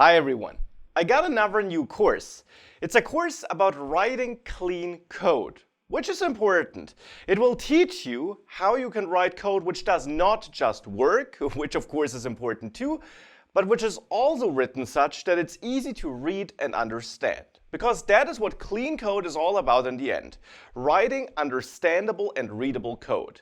Hi everyone. I got another new course. It's a course about writing clean code, which is important. It will teach you how you can write code which does not just work, which of course is important too, but which is also written such that it's easy to read and understand. Because that is what clean code is all about in the end. Writing understandable and readable code.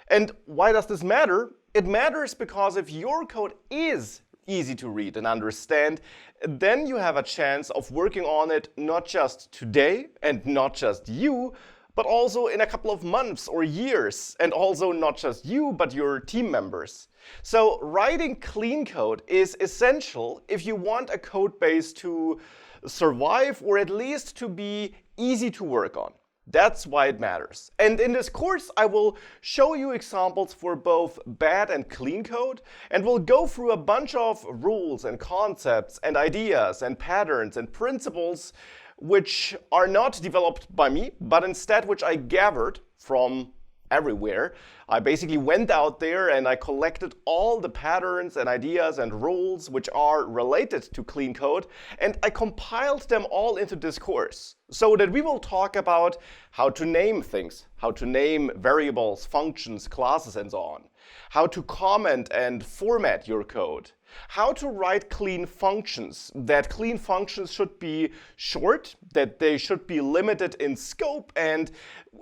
And why does this matter? It matters because if your code is easy to read and understand, then you have a chance of working on it not just today and not just you, but also in a couple of months or years, and also not just you, but your team members. So writing clean code is essential if you want a code base to survive or at least to be easy to work on. That's why it matters. And in this course, I will show you examples for both bad and clean code, and we'll go through a bunch of rules and concepts and ideas and patterns and principles which are not developed by me, but instead which I gathered from everywhere. I basically went out there and I collected all the patterns and ideas and rules which are related to clean code, and I compiled them all into this course so that we will talk about how to name things, how to name variables, functions, classes, and so on, how to comment and format your code, how to write clean functions, that clean functions should be short, that they should be limited in scope, and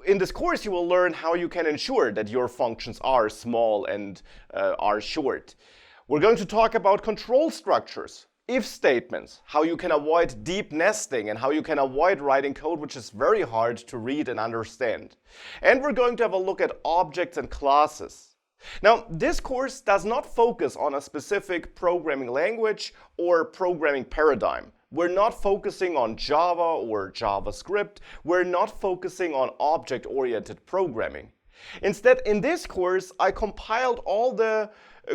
in this course you will learn how you can ensure that your functions are small and are short. We're going to talk about control structures, if statements, how you can avoid deep nesting and how you can avoid writing code which is very hard to read and understand. And we're going to have a look at objects and classes. Now, this course does not focus on a specific programming language or programming paradigm. We're not focusing on Java or JavaScript. We're not focusing on object-oriented programming. Instead, in this course, I compiled all the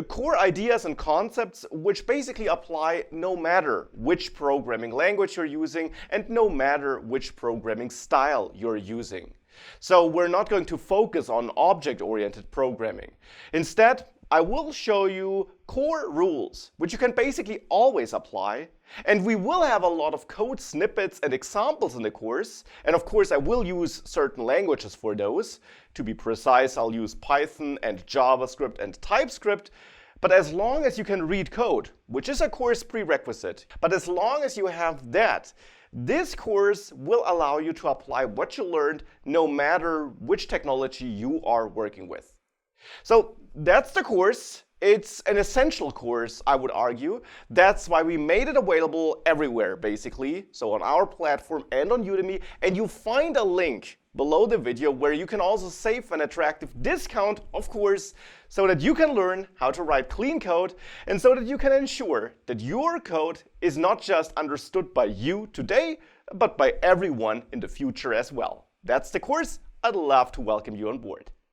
core ideas and concepts which basically apply no matter which programming language you're using and no matter which programming style you're using. So we're not going to focus on object-oriented programming. Instead, I will show you core rules which you can basically always apply, and we will have a lot of code snippets and examples in the course, and of course I will use certain languages for those. To be precise, I'll use Python and JavaScript and TypeScript, but as long as you can read code, which is a course prerequisite, but as long as you have that, this course will allow you to apply what you learned no matter which technology you are working with. So that's the course. It's an essential course, I would argue. That's why we made it available everywhere, basically. So on our platform and on Udemy. And you find a link below the video where you can also save an attractive discount, of course, so that you can learn how to write clean code and so that you can ensure that your code is not just understood by you today, but by everyone in the future as well. That's the course. I'd love to welcome you on board.